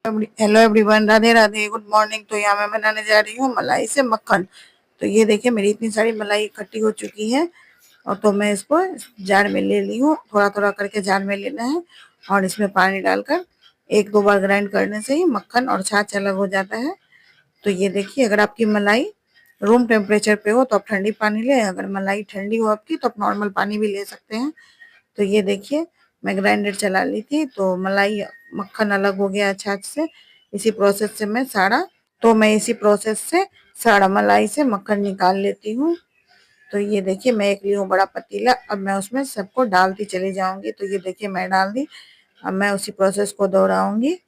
Hello everyone, Radhe Radhe, good morning. तो यहाँ मैं बनाने जा रही हूँ मलाई से मक्खन। तो ये देखिए मेरी इतनी सारी मलाई इकट्ठी हो चुकी है और तो मैं इसको जार में ले ली हूँ। थोड़ा थोड़ा करके जार में लेना है और इसमें पानी डालकर एक दो बार ग्राइंड करने से ही मक्खन और छाछ अलग हो जाता है। तो ये देखिए, अगर आपकी मलाई रूम टेम्परेचर पे हो तो आप ठंडी पानी लें, अगर मलाई ठंडी हो आपकी तो आप नॉर्मल पानी भी ले सकते हैं। तो ये देखिए मैं ग्राइंडर चला ली थी तो मलाई मक्खन अलग हो गया छाछ से। इसी प्रोसेस से सारा मलाई से मक्खन निकाल लेती हूँ। तो ये देखिए मैं एक ली हूँ बड़ा पतीला, अब मैं उसमें सबको डालती चली जाऊंगी। तो ये देखिए मैं डाल दी। अब मैं उसी प्रोसेस को दोहराऊंगी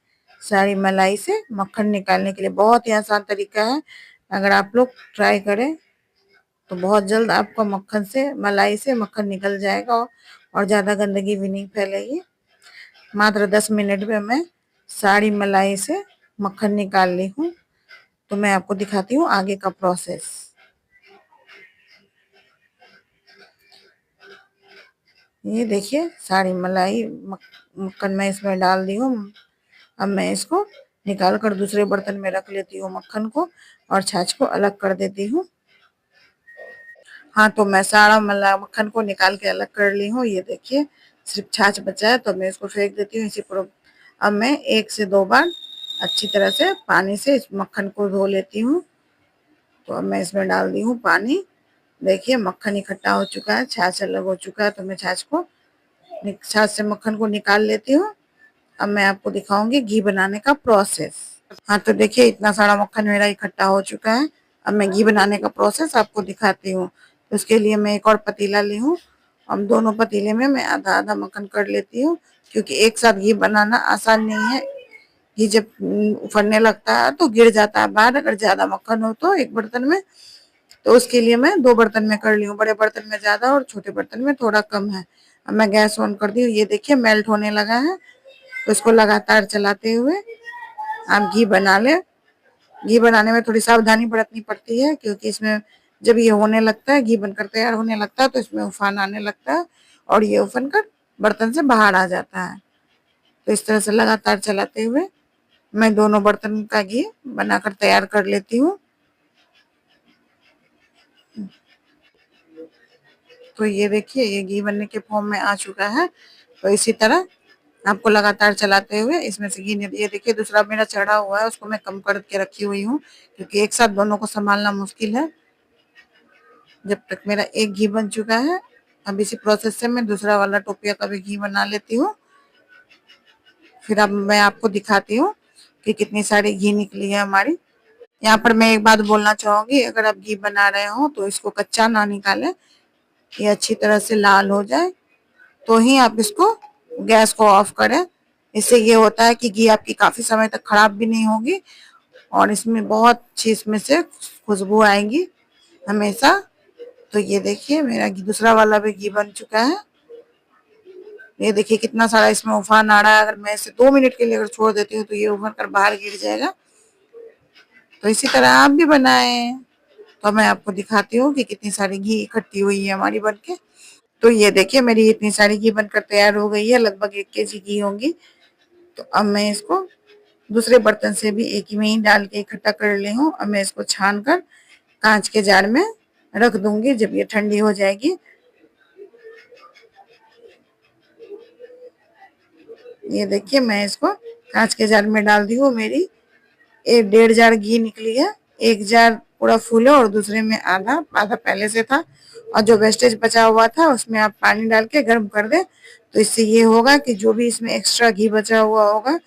सारी मलाई से मक्खन निकालने के लिए। बहुत ही आसान तरीका है, अगर आप लोग ट्राई करें तो बहुत जल्द आपका मलाई से मक्खन निकल जाएगा और ज़्यादा गंदगी भी नहीं फैलेगी। मात्र 10 मिनट में मैं सारी मलाई से मक्खन निकाल ली हूँ। तो मैं आपको दिखाती हूँ आगे का प्रोसेस। ये देखिए सारी मक्खन मैं इसमें डाल दी हूँ। अब मैं इसको निकाल कर दूसरे बर्तन में रख लेती हूँ मक्खन को और छाछ को अलग कर देती हूँ। हाँ, तो मैं सारा मक्खन को निकाल के अलग कर ली हूँ। ये देखिए सिर्फ छाछ बचा है तो मैं इसको फेंक देती हूँ अब मैं 1 से 2 बार अच्छी तरह से पानी से इस मक्खन को धो लेती हूँ। तो अब मैं इसमें डाल दी हूँ पानी। देखिए मक्खन इकट्ठा हो चुका है, छाछ अलग हो चुका है। तो मैं छाछ से मक्खन को निकाल लेती हूँ। अब मैं आपको दिखाऊंगी घी बनाने का प्रोसेस। हाँ, तो देखिए इतना सारा मक्खन मेरा इकट्ठा हो चुका है। अब मैं घी बनाने का प्रोसेस आपको दिखाती हूँ। तो उसके लिए मैं एक और पतीला ली हूँ। अब दोनों पतीले में मैं आधा आधा मक्खन कर लेती हूँ, क्योंकि एक साथ घी बनाना आसान नहीं है। घी जब उफरने लगता है तो गिर जाता है बाहर, अगर ज्यादा मक्खन हो तो एक बर्तन में। तो उसके लिए मैं 2 बर्तन में कर ली हूँ, बड़े बर्तन में ज्यादा और छोटे बर्तन में थोड़ा कम है। अब मैं गैस ऑन कर दी हूँ। ये देखिए मेल्ट होने लगा है। तो इसको लगातार चलाते हुए आप घी बना लें। घी बनाने में थोड़ी सावधानी बरतनी पड़ती है, क्योंकि इसमें जब ये होने लगता है, घी बनकर तैयार होने लगता है, तो इसमें उफान आने लगता है और ये उफन कर बर्तन से बाहर आ जाता है। तो इस तरह से लगातार चलाते हुए मैं दोनों बर्तन का घी बनाकर तैयार कर लेती हूँ। तो ये देखिए ये घी बनने के फॉर्म में आ चुका है। तो इसी तरह आपको लगातार चलाते हुए इसमें से घी ये देखिए दूसरा मेरा चढ़ा हुआ है, उसको मैं कम करके रखी हुई हूँ, क्योंकि एक साथ दोनों को संभालना मुश्किल है। जब तक मेरा एक घी बन चुका है, अब इसी प्रोसेस से मैं दूसरा वाला टोपिया का भी घी बना लेती हूँ। फिर अब मैं आपको दिखाती हूँ कि कितनी सारी घी निकली है हमारी। यहाँ पर मैं एक बात बोलना चाहूंगी, अगर आप घी बना रहे हो तो इसको कच्चा ना निकालें। ये अच्छी तरह से लाल हो जाए तो ही आप इसको गैस को ऑफ करें। इससे ये होता है कि घी आपकी काफी समय तक खराब भी नहीं होगी और इसमें बहुत अच्छी इसमें से खुशबू आएगी हमेशा। तो ये देखिए मेरा घी दूसरा वाला भी घी बन चुका है। ये देखिए कितना सारा इसमें उफान आ रहा है। अगर मैं इसे 2 मिनट के लिए अगर छोड़ देती हूँ तो ये उफन कर बाहर गिर जाएगा। तो इसी तरह आप भी बनाएं। तो मैं आपको दिखाती हूँ कि कितनी सारी घी इकट्ठी हुई है हमारी बनके। तो ये देखिए मेरी इतनी सारी घी बनकर तैयार हो गई है, लगभग 1 केजी घी होंगी। तो अब मैं इसको दूसरे बर्तन से भी एक ही में ही डाल के इकट्ठा कर ली हूँ। अब मैं इसको छान कर कांच के जार में रख दूंगी जब ये ठंडी हो जाएगी। ये देखिए मैं इसको कांच के जार में डाल दी हूँ। मेरी 1.5 जार घी निकली है। एक जार पूरा फुल है और दूसरे में आधा आधा पहले से था, और जो वेस्टेज बचा हुआ था उसमें आप पानी डाल के गर्म कर दें। तो इससे ये होगा कि जो भी इसमें एक्स्ट्रा घी बचा हुआ होगा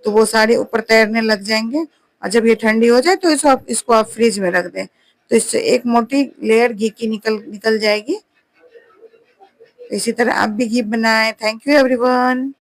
तो वो सारे ऊपर तैरने लग जाएंगे, और जब ये ठंडी हो जाए तो इसको आप फ्रिज में रख दें। तो इससे एक मोटी लेयर घी की निकल निकल जाएगी। तो इसी तरह आप भी घी बनाएं। Thank you everyone.